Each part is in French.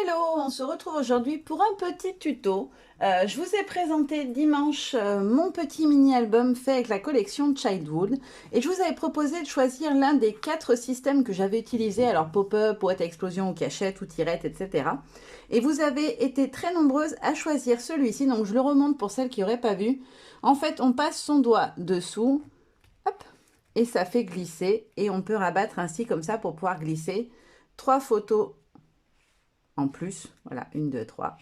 Hello, on se retrouve aujourd'hui pour un petit tuto. Je vous ai présenté dimanche mon petit mini-album fait avec la collection Childhood et je vous avais proposé de choisir l'un des 4 systèmes que j'avais utilisés, alors pop-up, boîte à explosion ou cachette ou tirette, etc. Et vous avez été très nombreuses à choisir celui-ci, donc je le remonte pour celles qui n'auraient pas vu. En fait, on passe son doigt dessous, hop, et ça fait glisser et on peut rabattre ainsi comme ça pour pouvoir glisser 3 photos en plus. Voilà, 1, 2, 3.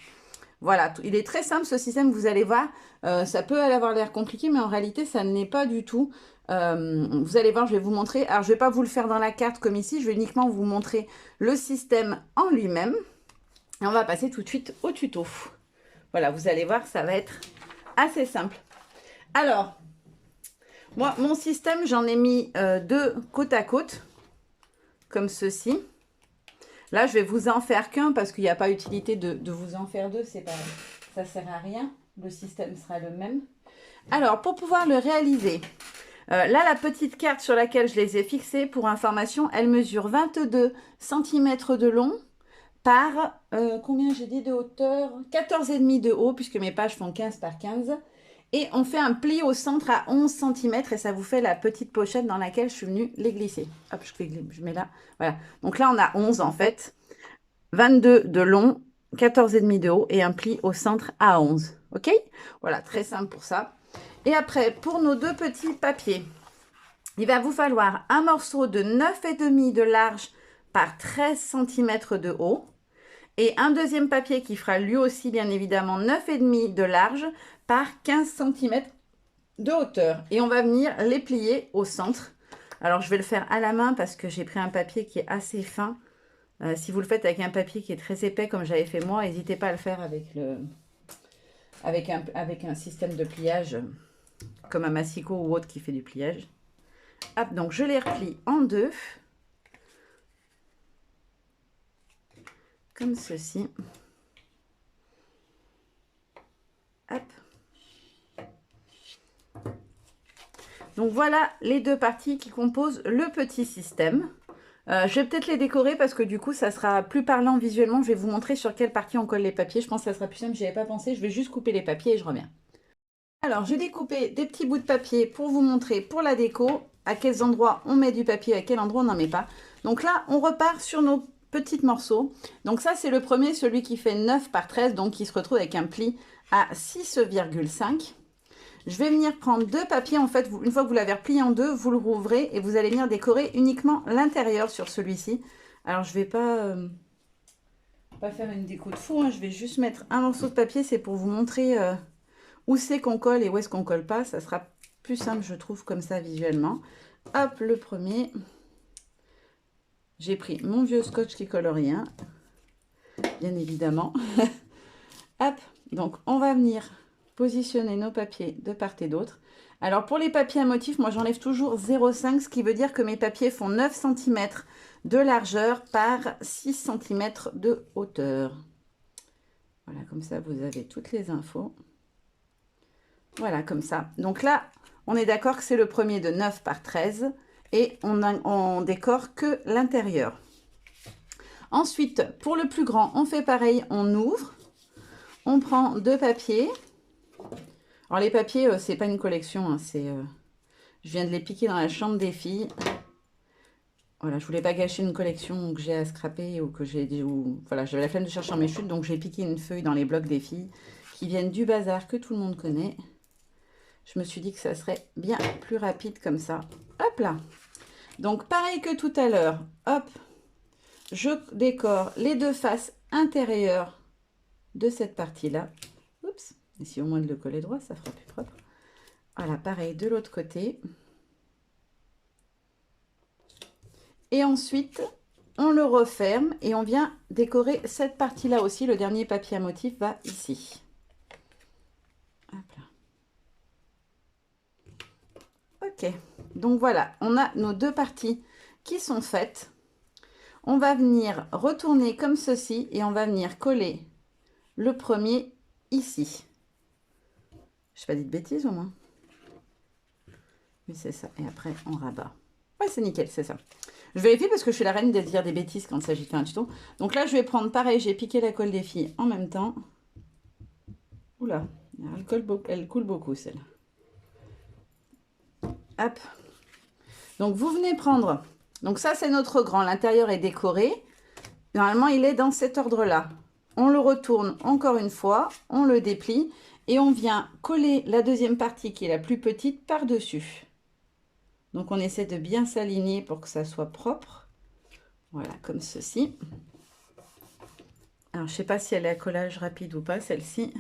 Voilà, il est très simple ce système, vous allez voir. Ça peut avoir l'air compliqué, mais en réalité, ça ne l'est pas du tout. Vous allez voir, je vais vous montrer. Alors, je ne vais pas vous le faire dans la carte comme ici, je vais uniquement vous montrer le système en lui-même. Et on va passer tout de suite au tuto. Voilà, vous allez voir, ça va être assez simple. Alors, moi, mon système, j'en ai mis 2 côte à côte, comme ceci. Là, je vais vous en faire qu'un parce qu'il n'y a pas utilité de vous en faire 2. Ça ne sert à rien. Le système sera le même. Alors, pour pouvoir le réaliser, là, la petite carte sur laquelle je les ai fixées, pour information, elle mesure 22 cm de long par, combien j'ai dit de hauteur? 14,5 de haut, puisque mes pages font 15 par 15. Et on fait un pli au centre à 11 cm et ça vous fait la petite pochette dans laquelle je suis venue les glisser. Hop, je mets là. Voilà. Donc là, on a 11 en fait. 22 de long, 14,5 de haut et un pli au centre à 11. OK? Voilà, très simple pour ça. Et après, pour nos 2 petits papiers, il va vous falloir un morceau de 9,5 de large par 13 cm de haut. Et un deuxième papier qui fera lui aussi, bien évidemment, 9,5 de large par 15 cm de hauteur. Et on va venir les plier au centre. Alors, je vais le faire à la main parce que j'ai pris un papier qui est assez fin. Si vous le faites avec un papier qui est très épais, comme j'avais fait moi, n'hésitez pas à le faire avec un système de pliage, comme un massicot ou autre qui fait du pliage. Hop, donc je les replie en 2. Comme ceci. Hop. Donc voilà les 2 parties qui composent le petit système. Je vais peut-être les décorer parce que du coup ça sera plus parlant visuellement. Je vais vous montrer sur quelle partie on colle les papiers. Je pense que ça sera plus simple, j'y avais pas pensé. Je vais juste couper les papiers et je reviens. Alors j'ai découpé des petits bouts de papier pour vous montrer pour la déco à quels endroits on met du papier, à quel endroit on n'en met pas. Donc là on repart sur nos petits morceaux. Donc ça c'est le premier, celui qui fait 9 par 13, donc qui se retrouve avec un pli à 6,5. Je vais venir prendre 2 papiers. En fait, une fois que vous l'avez replié en 2, vous le rouvrez et vous allez venir décorer uniquement l'intérieur sur celui-ci. Alors, je ne vais pas faire une déco de fou, hein. Je vais juste mettre un morceau de papier. C'est pour vous montrer où c'est qu'on colle et où est-ce qu'on colle pas. Ça sera plus simple, je trouve, comme ça, visuellement. Hop, le premier. J'ai pris mon vieux scotch qui colle rien, bien évidemment. Hop, donc on va venir positionner nos papiers de part et d'autre. Alors pour les papiers à motif, moi j'enlève toujours 0,5, ce qui veut dire que mes papiers font 9 cm de largeur par 6 cm de hauteur. Voilà, comme ça vous avez toutes les infos. Voilà, comme ça. Donc là, on est d'accord que c'est le premier de 9 par 13 et on décore que l'intérieur. Ensuite, pour le plus grand, on fait pareil, on ouvre, on prend 2 papiers. Alors les papiers, c'est pas une collection, hein, je viens de les piquer dans la chambre des filles. Voilà, je voulais pas gâcher une collection que j'ai à scraper ou que voilà, j'avais la flemme de chercher dans mes chutes, donc j'ai piqué une feuille dans les blocs des filles qui viennent du bazar que tout le monde connaît. Je me suis dit que ça serait bien plus rapide comme ça. Hop là. Donc pareil que tout à l'heure, hop, je décore les 2 faces intérieures de cette partie-là. Oups. Et si au moins de le coller droit, ça fera plus propre. Voilà, pareil de l'autre côté. Et ensuite, on le referme et on vient décorer cette partie-là aussi. Le dernier papier à motif va ici. Hop là. Ok, donc voilà, on a nos 2 parties qui sont faites. On va venir retourner comme ceci et on va venir coller le premier ici. Je n'ai pas dit de bêtises au moins. Oui, c'est ça. Et après, on rabat. Ouais, c'est nickel, c'est ça. Je vérifie parce que je suis la reine de dire des bêtises quand il s'agit de faire un tuto. Donc là, je vais prendre pareil, j'ai piqué la colle des filles en même temps. Oula, elle coule beaucoup celle-là. Hop. Donc vous venez prendre, donc ça c'est notre grand, l'intérieur est décoré. Normalement il est dans cet ordre-là. On le retourne encore une fois, on le déplie et on vient coller la deuxième partie qui est la plus petite par-dessus. Donc on essaie de bien s'aligner pour que ça soit propre. Voilà, comme ceci. Alors je ne sais pas si elle est à collage rapide ou pas celle-ci.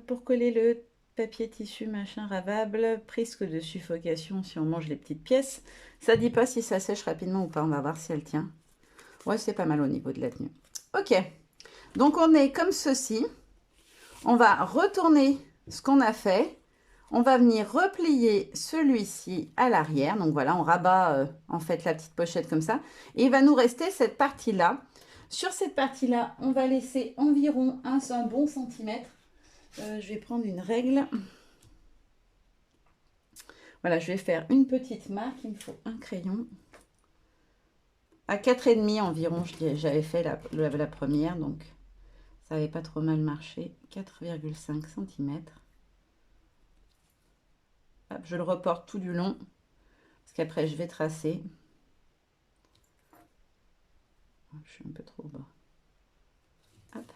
Pour coller le papier tissu machin ravable, risque de suffocation si on mange les petites pièces. Ça dit pas si ça sèche rapidement ou pas, on va voir si elle tient. Ouais, c'est pas mal au niveau de la tenue. Ok, donc on est comme ceci. On va retourner ce qu'on a fait. On va venir replier celui-ci à l'arrière. Donc voilà, on rabat en fait la petite pochette comme ça. Et il va nous rester cette partie-là. Sur cette partie-là, on va laisser environ un bon centimètre. Je vais prendre une règle. Voilà, je vais faire une petite marque. Il me faut un crayon. À 4,5 environ, j'avais fait la première, donc ça n'avait pas trop mal marché. 4,5 cm. Hop, je le reporte tout du long, parce qu'après je vais tracer. Je suis un peu trop bas. Hop.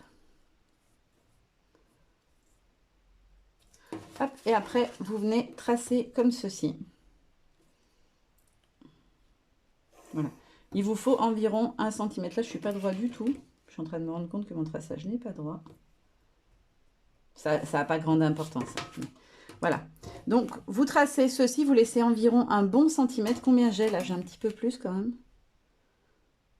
Hop, et après, vous venez tracer comme ceci. Voilà. Il vous faut environ 1 cm. Là, je ne suis pas droit du tout. Je suis en train de me rendre compte que mon traçage n'est pas droit. Ça n'a pas grande importance. Mais voilà. Donc, vous tracez ceci. Vous laissez environ un bon centimètre. Combien j'ai là? J'ai un petit peu plus quand même.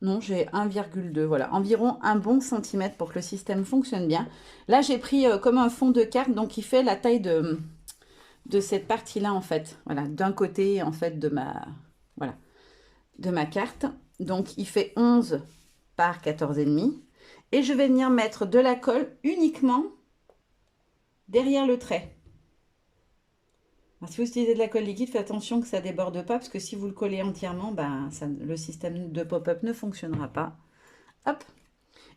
Non, j'ai 1,2. Voilà, environ un bon centimètre pour que le système fonctionne bien. Là, j'ai pris comme un fond de carte. Donc, il fait la taille de cette partie-là, en fait. Voilà, d'un côté, en fait, de ma... Voilà. De ma carte. Donc, il fait 11 par 14,5. Et je vais venir mettre de la colle uniquement derrière le trait. Alors, si vous utilisez de la colle liquide, faites attention que ça ne déborde pas, parce que si vous le collez entièrement, ben, le système de pop-up ne fonctionnera pas. Hop.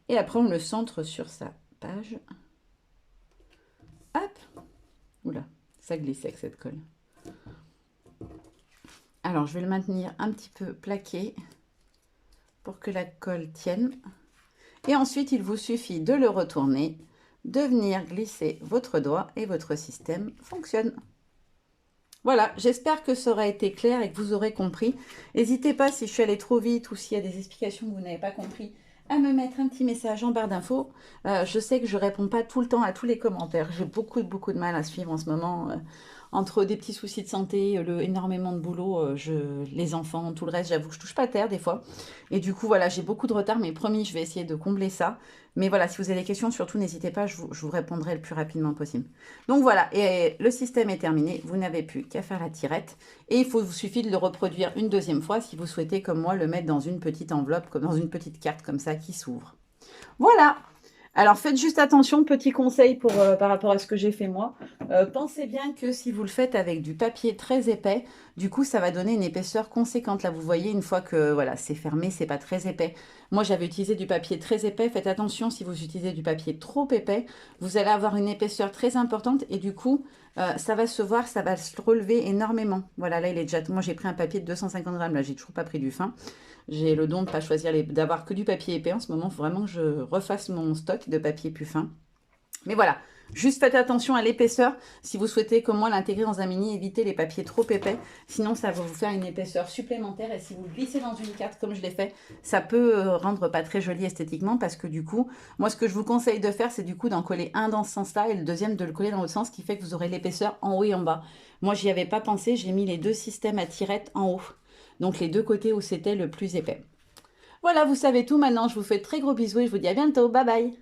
Et après, on le centre sur sa page. Hop. Oula, ça glisse avec cette colle. Alors, je vais le maintenir un petit peu plaqué pour que la colle tienne. Et ensuite, il vous suffit de le retourner, de venir glisser votre doigt et votre système fonctionne. Voilà, j'espère que ça aura été clair et que vous aurez compris. N'hésitez pas, si je suis allée trop vite ou s'il y a des explications que vous n'avez pas compris, à me mettre un petit message en barre d'infos. Je sais que je ne réponds pas tout le temps à tous les commentaires. J'ai beaucoup de mal à suivre en ce moment. Entre des petits soucis de santé, énormément de boulot, les enfants, tout le reste, j'avoue que je touche pas à terre des fois. Et du coup, voilà, j'ai beaucoup de retard, mais promis, je vais essayer de combler ça. Mais voilà, si vous avez des questions, surtout n'hésitez pas, je vous répondrai le plus rapidement possible. Donc voilà, et le système est terminé. Vous n'avez plus qu'à faire la tirette. Et il vous suffit de le reproduire une deuxième fois si vous souhaitez, comme moi, le mettre dans une petite enveloppe, comme dans une petite carte comme ça qui s'ouvre. Voilà. Alors, faites juste attention, petit conseil par rapport à ce que j'ai fait moi. Pensez bien que si vous le faites avec du papier très épais, du coup, ça va donner une épaisseur conséquente. Là, vous voyez, une fois que voilà, c'est fermé, c'est pas très épais. Moi, j'avais utilisé du papier très épais. Faites attention, si vous utilisez du papier trop épais, vous allez avoir une épaisseur très importante et du coup, ça va se voir, ça va se relever énormément. Voilà, là, il est déjà... Moi, j'ai pris un papier de 250 grammes. Là, j'ai toujours pas pris du fin. J'ai le don de ne pas choisir d'avoir que du papier épais en ce moment. Il faut vraiment que je refasse mon stock de papier plus fin. Mais voilà, juste faites attention à l'épaisseur. Si vous souhaitez, comme moi, l'intégrer dans un mini, évitez les papiers trop épais. Sinon, ça va vous faire une épaisseur supplémentaire. Et si vous le glissez dans une carte comme je l'ai fait, ça peut rendre pas très joli esthétiquement. Parce que du coup, moi, ce que je vous conseille de faire, c'est du coup d'en coller un dans ce sens-là et le deuxième de le coller dans l'autre sens, ce qui fait que vous aurez l'épaisseur en haut et en bas. Moi, j'y avais pas pensé. J'ai mis les deux systèmes à tirette en haut. Donc, les deux côtés où c'était le plus épais. Voilà, vous savez tout maintenant. Je vous fais de très gros bisous et je vous dis à bientôt. Bye bye.